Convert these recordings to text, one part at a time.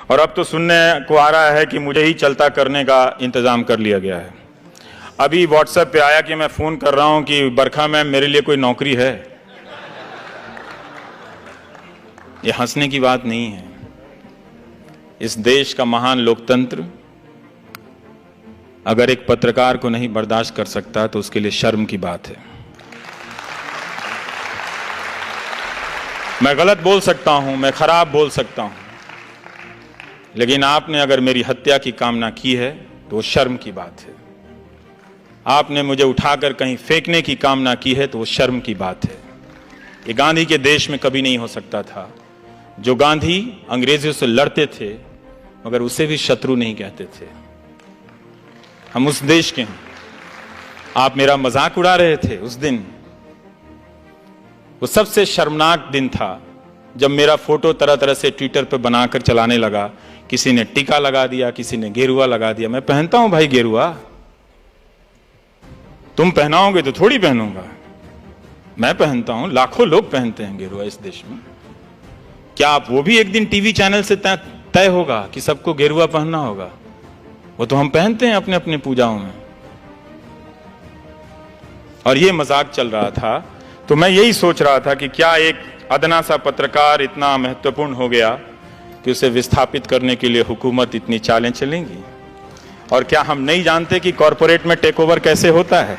और अब तो सुनने को आ रहा है कि मुझे ही चलता करने का इंतजाम कर लिया गया है। अभी व्हाट्सएप पे आया कि मैं फोन कर रहा हूं कि बरखा मैम मेरे लिए कोई नौकरी है। ये हंसने की बात नहीं है। इस देश का महान लोकतंत्र अगर एक पत्रकार को नहीं बर्दाश्त कर सकता तो उसके लिए शर्म की बात है। मैं गलत बोल सकता हूं, मैं खराब बोल सकता हूं, लेकिन आपने अगर मेरी हत्या की कामना की है तो वो शर्म की बात है। आपने मुझे उठाकर कहीं फेंकने की कामना की है तो वो शर्म की बात है। ये गांधी के देश में कभी नहीं हो सकता था। जो गांधी अंग्रेजों से लड़ते थे मगर उसे भी शत्रु नहीं कहते थे। हम उस देश के हैं। आप मेरा मजाक उड़ा रहे थे उस दिन। वो सबसे शर्मनाक दिन था जब मेरा फोटो तरह तरह से ट्विटर पे बनाकर चलाने लगा। किसी ने टीका लगा दिया, किसी ने गेरुआ लगा दिया। मैं पहनता हूं भाई गेरुआ, तुम पहनाओगे तो थोड़ी पहनूंगा। मैं पहनता हूं, लाखों लोग पहनते हैं गेरुआ इस देश में। क्या आप वो भी एक दिन टीवी चैनल से तय होगा कि सबको गेरुआ पहनना होगा? वो तो हम पहनते हैं अपने अपने पूजाओं में। और ये मजाक चल रहा था तो मैं यही सोच रहा था कि क्या एक अदना सा पत्रकार इतना महत्वपूर्ण हो गया कि उसे विस्थापित करने के लिए हुकूमत इतनी चालें चलेंगी? और क्या हम नहीं जानते कि कॉरपोरेट में टेक ओवर कैसे होता है?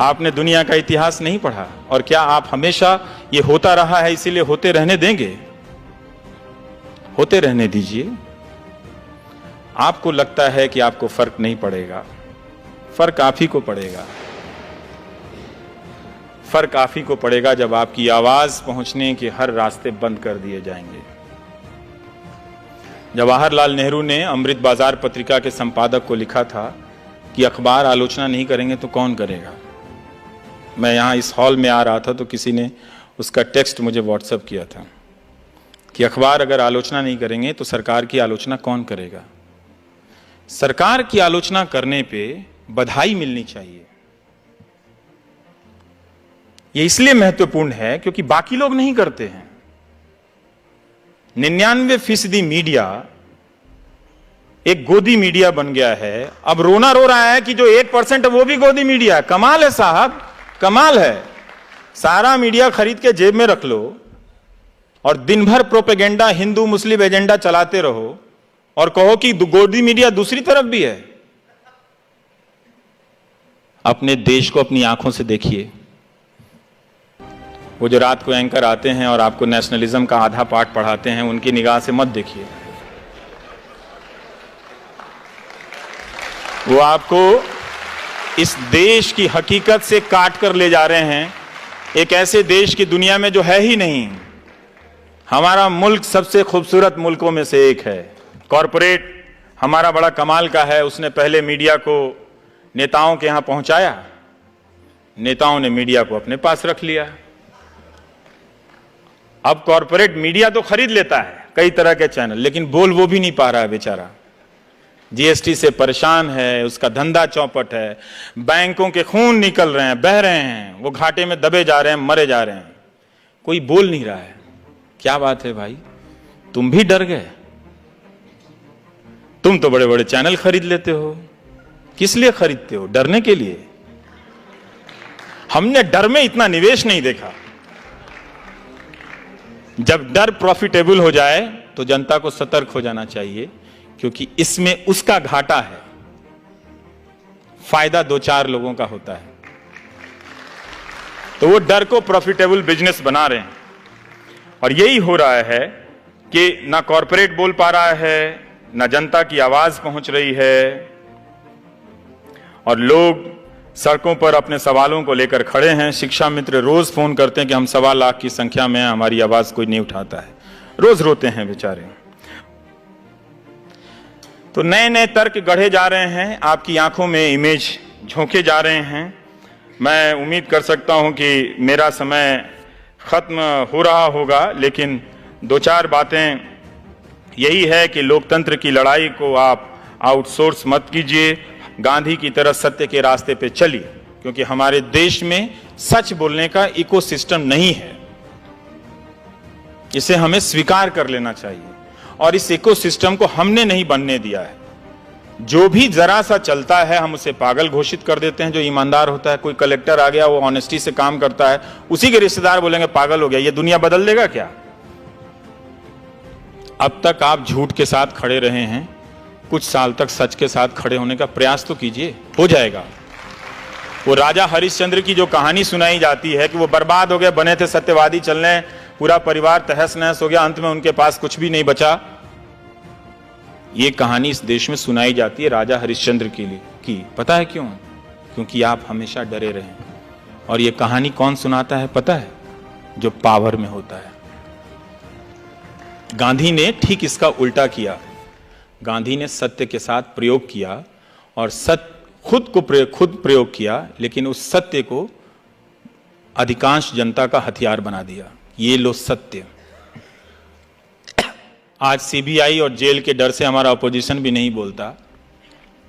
आपने दुनिया का इतिहास नहीं पढ़ा? और क्या आप हमेशा ये होता रहा है इसीलिए होते रहने देंगे? होते रहने दीजिए। आपको लगता है कि आपको फर्क नहीं पड़ेगा, फर्क आप ही को पड़ेगा। फर्क आप ही को पड़ेगा जब आपकी आवाज पहुंचने के हर रास्ते बंद कर दिए जाएंगे। जवाहरलाल नेहरू ने अमृत बाजार पत्रिका के संपादक को लिखा था कि अखबार आलोचना नहीं करेंगे तो कौन करेगा। मैं यहां इस हॉल में आ रहा था तो किसी ने उसका टेक्स्ट मुझे व्हाट्सएप किया था कि अखबार अगर आलोचना नहीं करेंगे तो सरकार की आलोचना कौन करेगा। सरकार की आलोचना करने पे बधाई मिलनी चाहिए। यह इसलिए महत्वपूर्ण है क्योंकि बाकी लोग नहीं करते हैं। 99% मीडिया एक गोदी मीडिया बन गया है। अब रोना रो रहा है कि जो 1% है वो भी गोदी मीडिया है। कमाल है साहब, कमाल है। सारा मीडिया खरीद के जेब में रख लो और दिन भर प्रोपेगेंडा, हिंदू मुस्लिम एजेंडा चलाते रहो और कहो कि गोदी मीडिया दूसरी तरफ भी है। अपने देश को अपनी आंखों से देखिए। वो जो रात को एंकर आते हैं और आपको नेशनलिज्म का आधा पाठ पढ़ाते हैं, उनकी निगाह से मत देखिए। वो आपको इस देश की हकीकत से काट कर ले जा रहे हैं, एक ऐसे देश की दुनिया में जो है ही नहीं। हमारा मुल्क सबसे खूबसूरत मुल्कों में से एक है। कॉरपोरेट हमारा बड़ा कमाल का है। उसने पहले मीडिया को नेताओं के यहां पहुंचाया, नेताओं ने मीडिया को अपने पास रख लिया। अब कॉरपोरेट मीडिया तो खरीद लेता है, कई तरह के चैनल, लेकिन बोल वो भी नहीं पा रहा है बेचारा। जीएसटी से परेशान है, उसका धंधा चौपट है, बैंकों के खून निकल रहे हैं, बह रहे हैं, वो घाटे में दबे जा रहे हैं, मरे जा रहे हैं, कोई बोल नहीं रहा है। क्या बात है भाई, तुम भी डर गए? तुम तो बड़े बड़े चैनल खरीद लेते हो। किस लिए खरीदते हो? डरने के लिए? हमने डर में इतना निवेश नहीं देखा। जब डर प्रॉफिटेबल हो जाए तो जनता को सतर्क हो जाना चाहिए, क्योंकि इसमें उसका घाटा है, फायदा 2-4 लोगों का होता है। तो वो डर को प्रॉफिटेबल बिजनेस बना रहे हैं। और यही हो रहा है कि ना कॉरपोरेट बोल पा रहा है, ना जनता की आवाज पहुंच रही है, और लोग सड़कों पर अपने सवालों को लेकर खड़े हैं। शिक्षा मित्र रोज फोन करते हैं कि हम 1.25 लाख की संख्या में, हमारी आवाज कोई नहीं उठाता है। रोज रोते हैं बेचारे। तो नए नए तर्क गढ़े जा रहे हैं, आपकी आंखों में इमेज झोंके जा रहे हैं। मैं उम्मीद कर सकता हूं कि मेरा समय खत्म हो रहा होगा, लेकिन 2-4 बातें यही है कि लोकतंत्र की लड़ाई को आप आउटसोर्स मत कीजिए। गांधी की तरह सत्य के रास्ते पे चलिए, क्योंकि हमारे देश में सच बोलने का इकोसिस्टम नहीं है। इसे हमें स्वीकार कर लेना चाहिए और इस इकोसिस्टम को हमने नहीं बनने दिया है। जो भी जरा सा चलता है हम उसे पागल घोषित कर देते हैं। जो ईमानदार होता है, कोई कलेक्टर आ गया, वो ऑनेस्टी से काम करता है, उसी के रिश्तेदार बोलेंगे पागल हो गया। ये दुनिया बदल देगा क्या? अब तक आप झूठ के साथ खड़े रहे हैं, कुछ साल तक सच के साथ खड़े होने का प्रयास तो कीजिए, हो जाएगा। वो राजा हरिश्चंद्र की जो कहानी सुनाई जाती है कि वो बर्बाद हो गए, बने थे सत्यवादी चलने, पूरा परिवार तहस नहस हो गया, अंत में उनके पास कुछ भी नहीं बचा। ये कहानी इस देश में सुनाई जाती है राजा हरिश्चंद्र के लिए की। पता है क्यों? क्योंकि आप हमेशा डरे रहे। और ये कहानी कौन सुनाता है पता है? जो पावर में होता है। गांधी ने ठीक इसका उल्टा किया। गांधी ने सत्य के साथ प्रयोग किया और खुद प्रयोग किया, लेकिन उस सत्य को अधिकांश जनता का हथियार बना दिया। ये लो सत्य। आज सीबीआई और जेल के डर से हमारा अपोजिशन भी नहीं बोलता,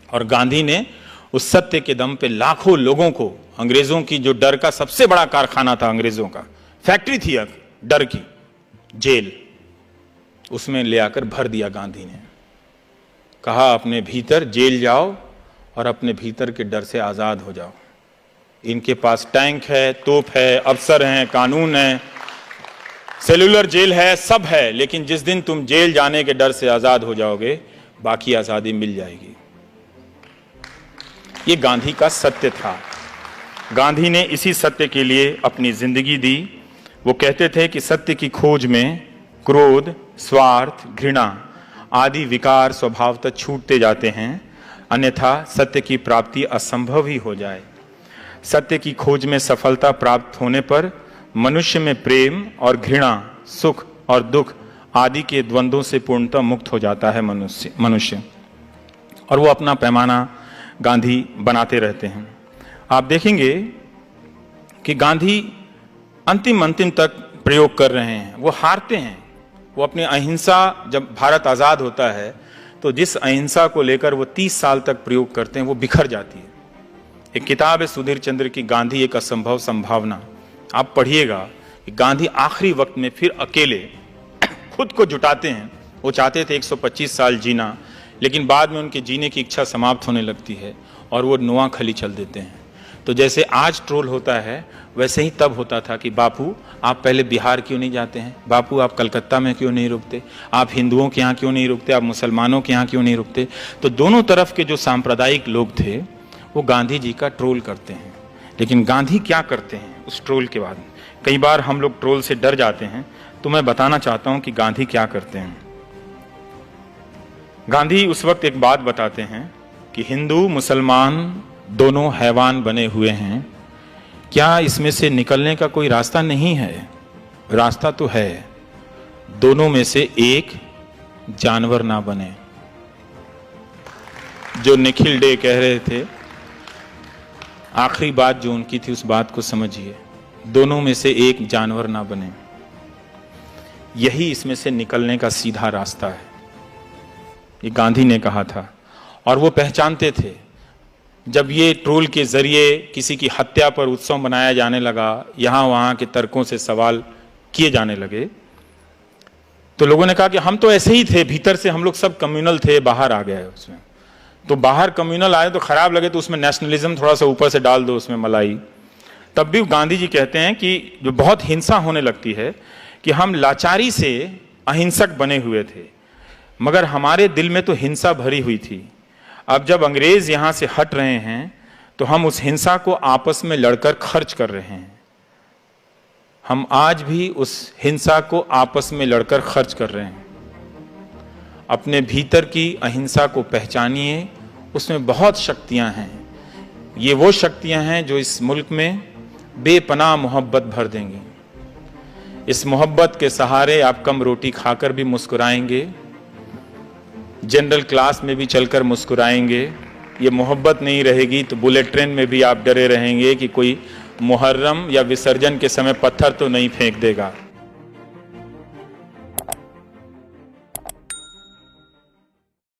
और गांधी ने उस सत्य के दम पे लाखों लोगों को, अंग्रेजों की जो डर का सबसे बड़ा कारखाना था, अंग्रेजों का फैक्ट्री थी डर की, जेल, उसमें ले आकर भर दिया। गांधी ने कहा अपने भीतर जेल जाओ और अपने भीतर के डर से आजाद हो जाओ। इनके पास टैंक है, तोप है, अफसर हैं, कानून है, सेलुलर जेल है, सब है, लेकिन जिस दिन तुम जेल जाने के डर से आजाद हो जाओगे, बाकी आजादी मिल जाएगी। ये गांधी का सत्य था। गांधी ने इसी सत्य के लिए अपनी जिंदगी दी। वो कहते थे कि सत्य की खोज में क्रोध, स्वार्थ, घृणा आदि विकार स्वभावतः छूटते जाते हैं, अन्यथा सत्य की प्राप्ति असंभव ही हो जाए। सत्य की खोज में सफलता प्राप्त होने पर मनुष्य में प्रेम और घृणा, सुख और दुख आदि के द्वंद्वों से पूर्णतः मुक्त हो जाता है मनुष्य। और वो अपना पैमाना गांधी बनाते रहते हैं। आप देखेंगे कि गांधी अंतिम तक प्रयोग कर रहे हैं। वो हारते हैं। वो अपनी अहिंसा, जब भारत आज़ाद होता है तो जिस अहिंसा को लेकर वो 30 साल तक प्रयोग करते हैं, वो बिखर जाती है। एक किताब है सुधीर चंद्र की, गांधी एक असंभव संभावना। आप पढ़िएगा कि गांधी आखिरी वक्त में फिर अकेले खुद को जुटाते हैं। वो चाहते थे 125 साल जीना, लेकिन बाद में उनके जीने की इच्छा समाप्त होने लगती है और वो नोआखली चल देते हैं। तो जैसे आज ट्रोल होता है, वैसे ही तब होता था कि बापू आप पहले बिहार क्यों नहीं जाते हैं, बापू आप कलकत्ता में क्यों नहीं रुकते, आप हिंदुओं के यहाँ क्यों नहीं रुकते, आप मुसलमानों के यहाँ क्यों नहीं रुकते। तो दोनों तरफ के जो सांप्रदायिक लोग थे वो गांधी जी का ट्रोल करते हैं। लेकिन गांधी क्या करते हैं उस ट्रोल के बाद? कई बार हम लोग ट्रोल से डर जाते हैं, तो मैं बताना चाहता हूं कि गांधी क्या करते हैं। गांधी उस वक्त एक बात बताते हैं कि हिंदू मुसलमान दोनों हैवान बने हुए हैं, क्या इसमें से निकलने का कोई रास्ता नहीं है? रास्ता तो है, दोनों में से एक जानवर ना बने। जो निखिल डे कह रहे थे, आखिरी बात जो उनकी थी, उस बात को समझिए, दोनों में से एक जानवर ना बने। यही इसमें से निकलने का सीधा रास्ता है। ये गांधी ने कहा था। और वो पहचानते थे, जब ये ट्रोल के जरिए किसी की हत्या पर उत्सव मनाया जाने लगा, यहाँ वहाँ के तर्कों से सवाल किए जाने लगे, तो लोगों ने कहा कि हम तो ऐसे ही थे, भीतर से हम लोग सब कम्युनल थे, बाहर आ गए उसमें। तो बाहर कम्युनल आए तो खराब लगे, तो उसमें नेशनलिज्म थोड़ा सा ऊपर से डाल दो, उसमें मलाई। तब भी गांधी जी कहते हैं कि जो बहुत हिंसा होने लगती है, कि हम लाचारी से अहिंसक बने हुए थे, मगर हमारे दिल में तो हिंसा भरी हुई थी। अब जब अंग्रेज यहाँ से हट रहे हैं, तो हम उस हिंसा को आपस में लड़कर खर्च कर रहे हैं। हम आज भी उस हिंसा को आपस में लड़कर खर्च कर रहे हैं। अपने भीतर की अहिंसा को पहचानिए, उसमें बहुत शक्तियां हैं। ये वो शक्तियां हैं जो इस मुल्क में बेपनाह मोहब्बत भर देंगी। इस मोहब्बत के सहारे आप कम रोटी खाकर भी मुस्कुराएंगे, जनरल क्लास में भी चलकर मुस्कुराएंगे। ये मोहब्बत नहीं रहेगी तो बुलेट ट्रेन में भी आप डरे रहेंगे कि कोई मुहर्रम या विसर्जन के समय पत्थर तो नहीं फेंक देगा।